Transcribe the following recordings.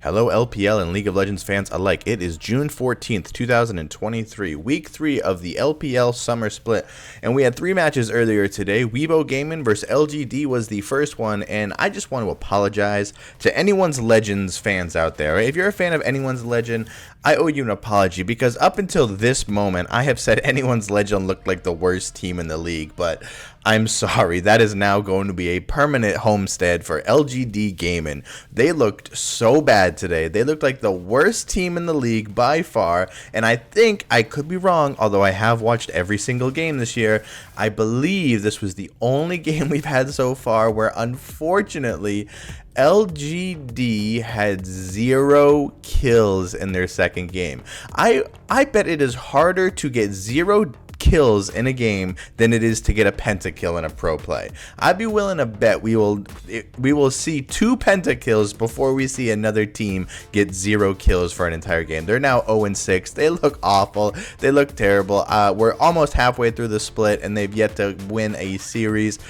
Hello LPL and League of Legends fans alike. It is June 14th, 2023, week 3 of the LPL summer split, and we had 3 matches earlier today. Weibo Gaming versus LGD was the first one, and I just want to apologize to anyone's Legends fans out there. If you're a fan of anyone's Legend, I owe you an apology, because up until this moment, I have said anyone's Legend looked like the worst team in the league, but I'm sorry, that is now going to be a permanent homestead for LGD Gaming. They looked so bad today. They looked like the worst team in the league by far, and I think, I could be wrong, although I have watched every single game this year, I believe this was the only game we've had so far where, unfortunately, LGD had 0 kills in their second game. I bet it is harder to get 0 kills in a game than it is to get a pentakill in a pro play. I'd be willing to bet we will see 2 pentakills before we see another team get 0 kills for an entire game. They're now 0-6. They look awful. They look terrible. We're almost halfway through the split and they've yet to win a series.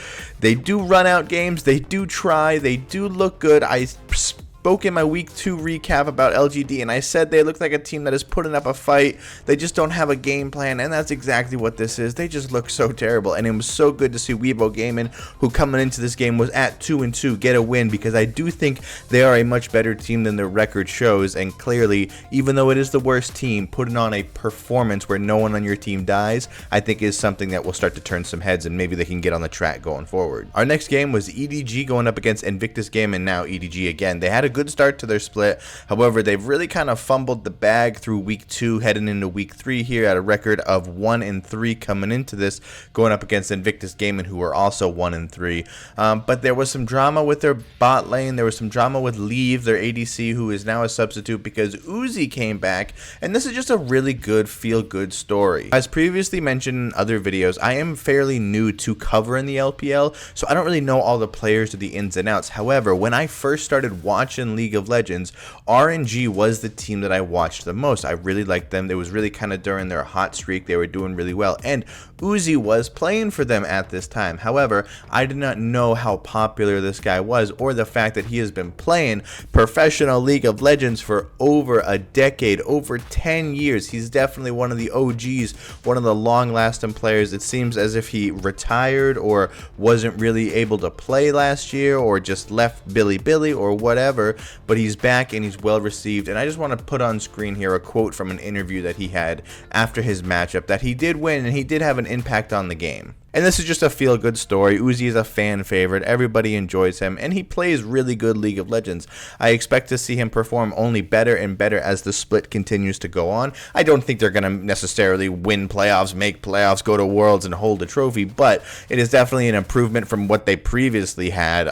They do run out games. They do try. They do look good. I spoke in my week 2 recap about LGD and I said they look like a team that is putting up a fight. They just don't have a game plan, and that's exactly what this is. They just look so terrible, and it was so good to see Weibo Gaming, who coming into this game was at 2-2, get a win, because I do think they are a much better team than their record shows, and clearly, even though it is the worst team, putting on a performance where no one on your team dies, I think is something that will start to turn some heads, and maybe they can get on the track going forward. Our next game was EDG going up against Invictus Gaming, now EDG again. They had a good start to their split. However, they've really kind of fumbled the bag through week 2, heading into week 3 here at a record of 1-3 coming into this, going up against Invictus Gaming, who were also 1-3. But there was some drama with their bot lane. There was some drama with Leave, their ADC, who is now a substitute because UZI came back, and this is just a really good feel-good story. As previously mentioned in other videos, I am fairly new to covering the LPL, so I don't really know all the players or the ins and outs. However, when I first started watching League of Legends, RNG was the team that I watched the most. I really liked them. It was really kind of during their hot streak. They were doing really well, and UZI was playing for them at this time. However, I did not know how popular this guy was, or the fact that he has been playing professional League of Legends for over a decade, over 10 years. He's definitely one of the OGs, one of the long-lasting players. It seems as if he retired or wasn't really able to play last year, or just left Billy or whatever, but he's back and he's well received. And I just want to put on screen here a quote from an interview that he had after his matchup, that he did win and he did have an impact on the game. And this is just a feel-good story. UZI is a fan favorite. Everybody enjoys him, and he plays really good League of Legends. I expect to see him perform only better and better as the split continues to go on. I don't think they're going to necessarily win playoffs, make playoffs, go to Worlds, and hold a trophy, but it is definitely an improvement from what they previously had,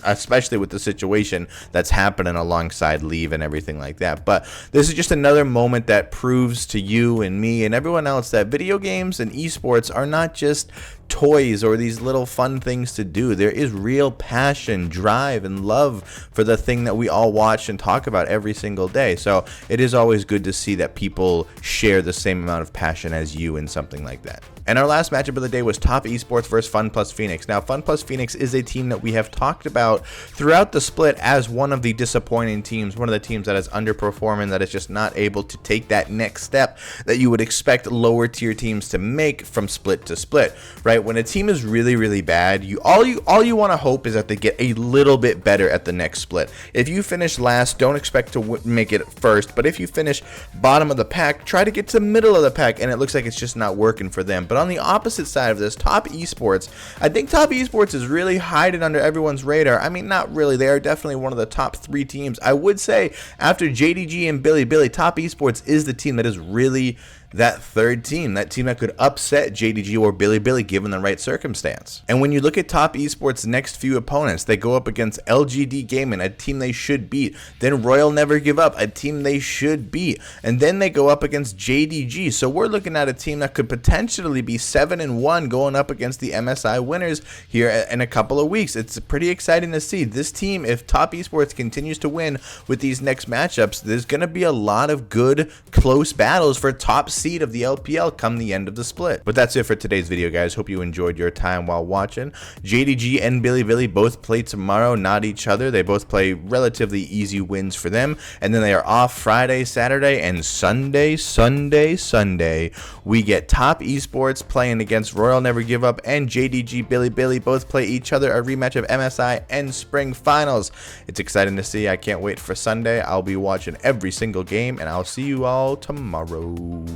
especially with the situation that's happening alongside Leave and everything like that. But this is just another moment that proves to you and me and everyone else that video games and esports are not just toys or these little fun things to do. There is real passion, drive, and love for the thing that we all watch and talk about every single day. So it is always good to see that people share the same amount of passion as you in something like that. And our last matchup of the day was Top Esports versus Fun Plus Phoenix. Now, Fun Plus Phoenix is a team that we have talked about throughout the split as one of the disappointing teams, one of the teams that is underperforming, that is just not able to take that next step that you would expect lower tier teams to make from split to split, right? When a team is really, really bad, all you want to hope is that they get a little bit better at the next split. If you finish last, don't expect to make it first, but if you finish bottom of the pack, try to get to the middle of the pack, and it looks like it's just not working for them. But on the opposite side of this, Top Esports, I think Top Esports is really hiding under everyone's radar. I mean, not really. They are definitely one of the top 3 teams. I would say after JDG and Billy, Top Esports is the team that is really that third team, that team that could upset JDG or Billy given the right circumstance. And when you look at Top Esports' next few opponents, they go up against LGD Gaming, a team they should beat, then Royal Never Give Up, a team they should beat, and then they go up against JDG. So we're looking at a team that could potentially be 7-1 going up against the MSI winners here in a couple of weeks. It's pretty exciting to see. This team, if Top Esports continues to win with these next matchups, there's going to be a lot of good close battles for top seeds seed of the LPL come the end of the split. But that's it for today's video, guys. Hope you enjoyed your time while watching. JDG and Billy both play tomorrow, not each other. They both play relatively easy wins for them, and then they are off Friday, Saturday, and Sunday. We get Top Esports playing against Royal Never Give Up and JDG Billy both play each other, a rematch of MSI and Spring Finals. It's exciting to see. I can't wait for Sunday. I'll be watching every single game, and I'll see you all tomorrow.